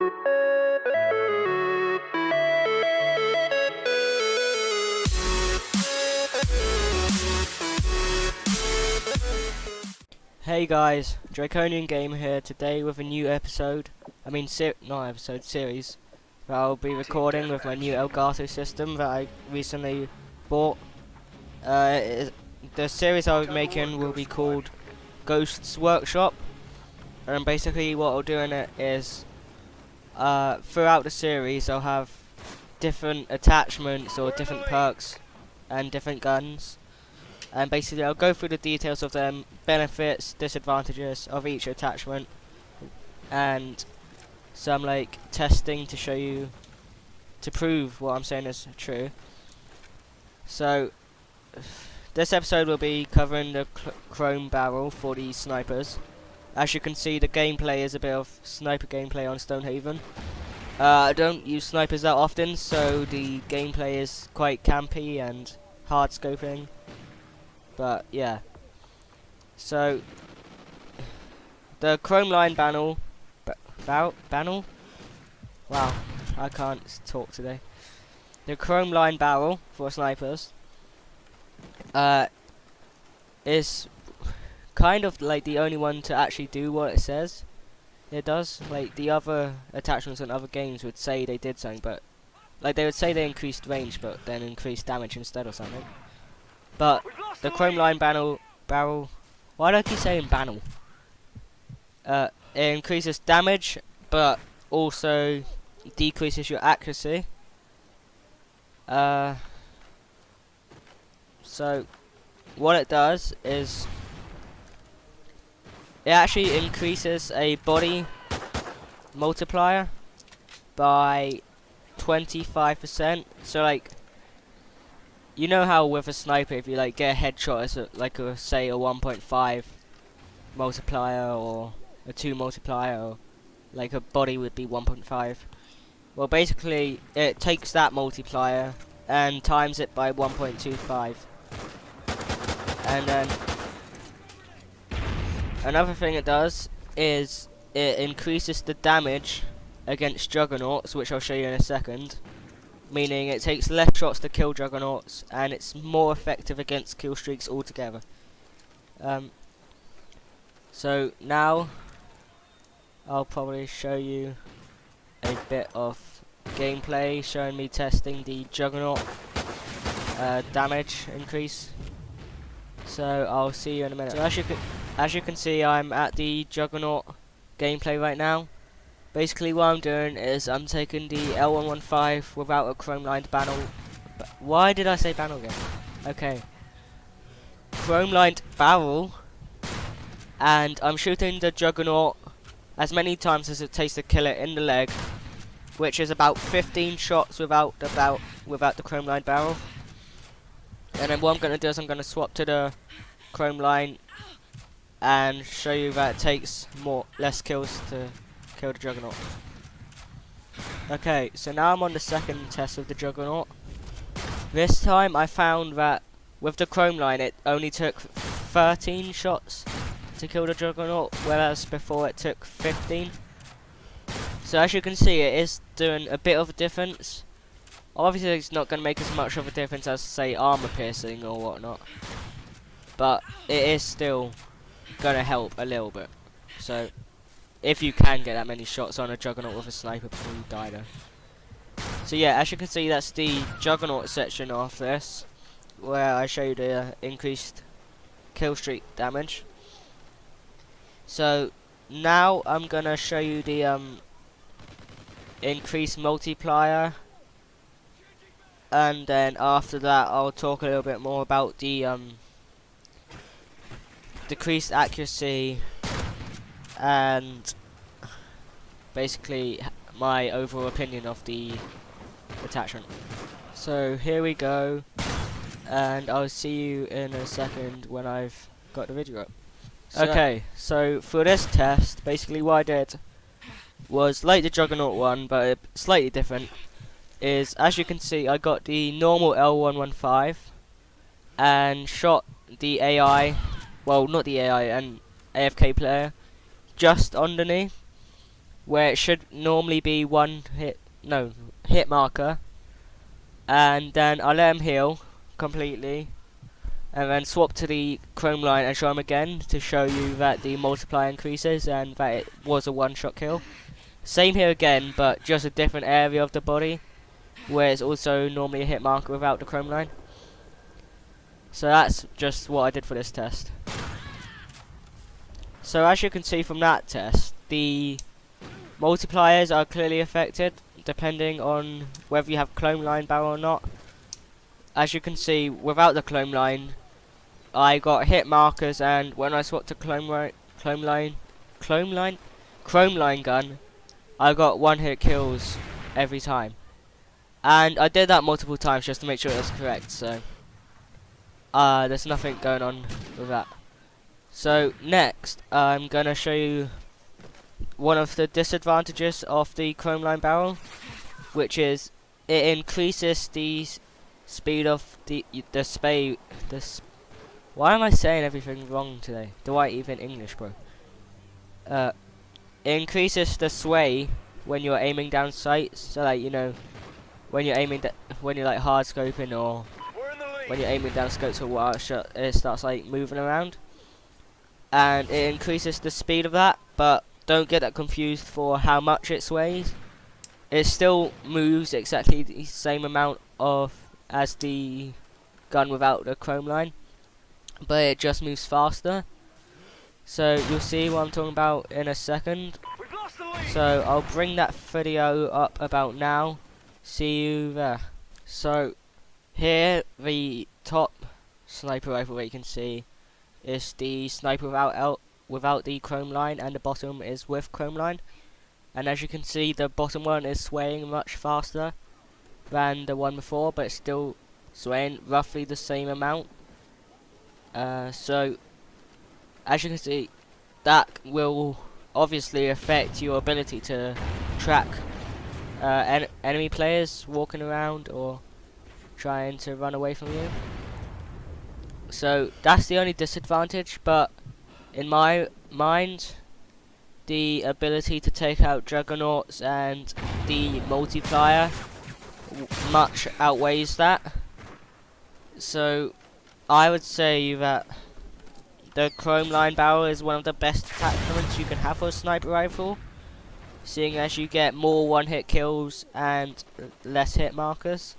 Hey guys, Draconian Gamer here today with a new episode. Series that I'll be recording with my new Elgato system that I recently bought. The series I'll be making will be called Ghost's Workshop, and basically what I'll do in it is throughout the series I'll have different attachments or different perks and different guns. And basically I'll go through the details of them, benefits, disadvantages of each attachment, and some testing to show you, to prove what I'm saying is true. So this episode will be covering the chrome barrel for the snipers. As you can see, the gameplay is a bit of sniper gameplay on Stonehaven. I don't use snipers that often, so the gameplay is quite campy and hard scoping. But yeah, so the chrome line panel, wow, I can't talk today. The chrome line barrel for snipers is kind of like the only one to actually do what it says it does. Like the other attachments on other games would say they did something, but they would say they increased range, but then increased damage instead or something. But the chrome line barrel, why do I keep saying barrel? It increases damage, but also decreases your accuracy. So what it does is it actually increases a body multiplier by 25%. So you know how with a sniper, if you get a headshot, it's say a 1.5 multiplier or a 2 multiplier, or a body would be 1.5. Well, basically it takes that multiplier and times it by 1.25. And then another thing it does is it increases the damage against juggernauts, which I'll show you in a second. Meaning it takes less shots to kill juggernauts, and it's more effective against kill streaks altogether. So now I'll probably show you a bit of gameplay showing me testing the juggernaut damage increase. So I'll see you in a minute. So as you can see, I'm at the juggernaut gameplay right now. Basically what I'm doing is I'm taking the L115 without a chrome lined panel. Why did I say panel again? Okay. Chrome lined barrel. And I'm shooting the juggernaut as many times as it takes to kill it in the leg, which is about 15 shots without the chrome lined barrel. And then what I'm going to do is I'm going to swap to the chrome line and show you that it takes less kills to kill the juggernaut. Okay, so now I'm on the second test of the juggernaut. This time I found that with the chrome line it only took 13 shots to kill the juggernaut, whereas before it took 15. So as you can see, it is doing a bit of a difference. Obviously it's not going to make as much of a difference as say armor piercing or whatnot, but it is still going to help a little bit. So if you can get that many shots on a juggernaut with a sniper before you die though. So yeah, as you can see, that's the juggernaut section of this, where I show you the increased kill streak damage. So now I'm gonna show you the increased multiplier, and then after that I'll talk a little bit more about the decreased accuracy and basically my overall opinion of the attachment. So here we go, and I'll see you in a second when I've got the video up. Okay, so for this test, basically what I did was like the Juggernaut one, but slightly different. Is, as you can see, I got the normal L115 and shot the AI, well not the AI, an AFK player, just underneath, where it should normally be hit marker, and then I let him heal completely, and then swap to the chrome line and show him again to show you that the multiplier increases and that it was a one-shot kill. Same here again, but just a different area of the body, where it's also normally a hit marker without the chrome line. So that's just what I did for this test. So as you can see from that test, the multipliers are clearly affected depending on whether you have clone line barrel or not. As you can see, without the clone line, I got hit markers, and when I swapped to chrome line gun, I got one hit kills every time. And I did that multiple times just to make sure it was correct, so there's nothing going on with that. So next, I'm gonna show you one of the disadvantages of the chrome line barrel, which is it increases the speed of why am I saying everything wrong today? Do I even English, bro? It increases the sway when you're aiming down sights. So like, you know, when you're like hard scoping, or when you're aiming down scopes or what, it starts like moving around, and it increases the speed of that. But don't get that confused for how much it sways. It still moves exactly the same amount as the gun without the chrome line, but it just moves faster. So you'll see what I'm talking about in a second. So I'll bring that video up about now. See you there. So here, the top sniper rifle that you can see is the sniper without the chrome line, and the bottom is with chrome line. And as you can see, the bottom one is swaying much faster than the one before, but it's still swaying roughly the same amount. So as you can see, that will obviously affect your ability to track enemy players walking around or trying to run away from you. So that's the only disadvantage, but in my mind, the ability to take out juggernauts and the multiplier much outweighs that. So I would say that the chrome line barrel is one of the best attachments you can have for a sniper rifle, seeing as you get more one-hit kills and less hit markers.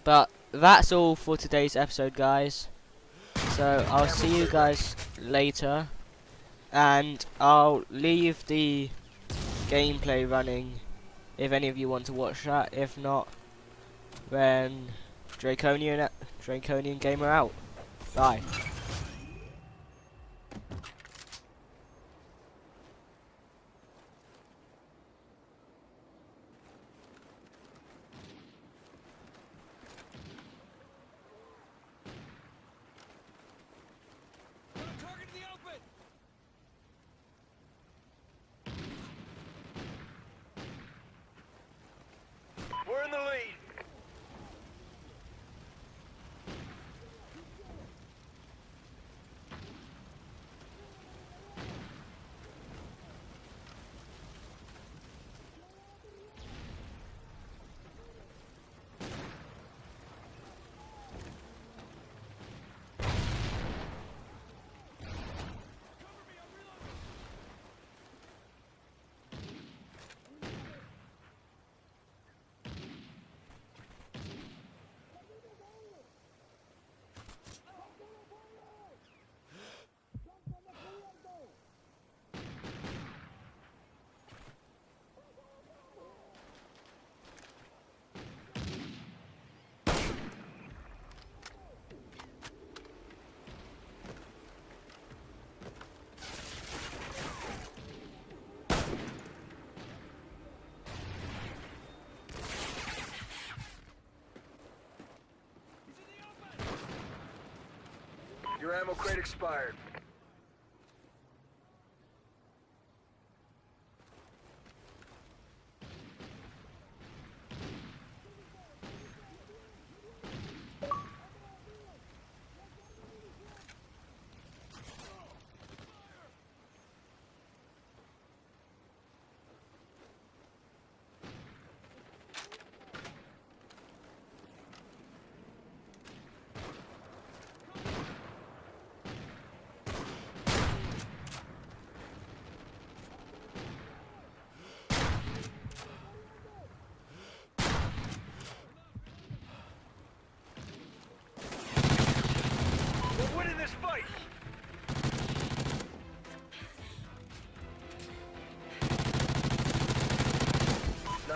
But that's all for today's episode, guys. So I'll see you guys later, and I'll leave the gameplay running if any of you want to watch that. If not, then Draconian Gamer out. Bye. We're in the lead. Your ammo crate expired.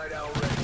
Night Owl ready.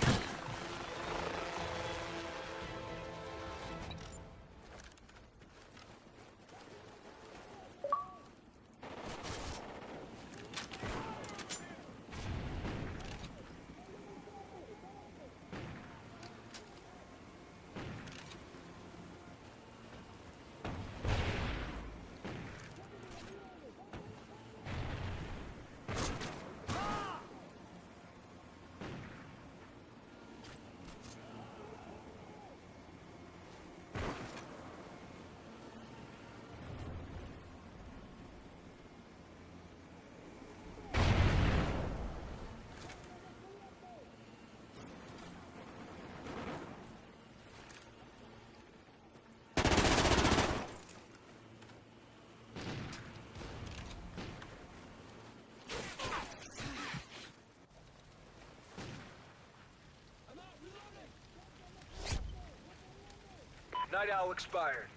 Night Owl expired.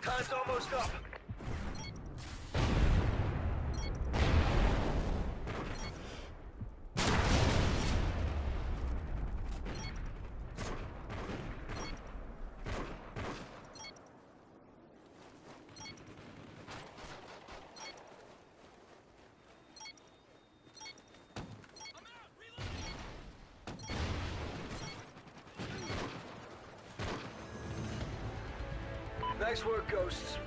Time's almost up. Nice work, Ghosts.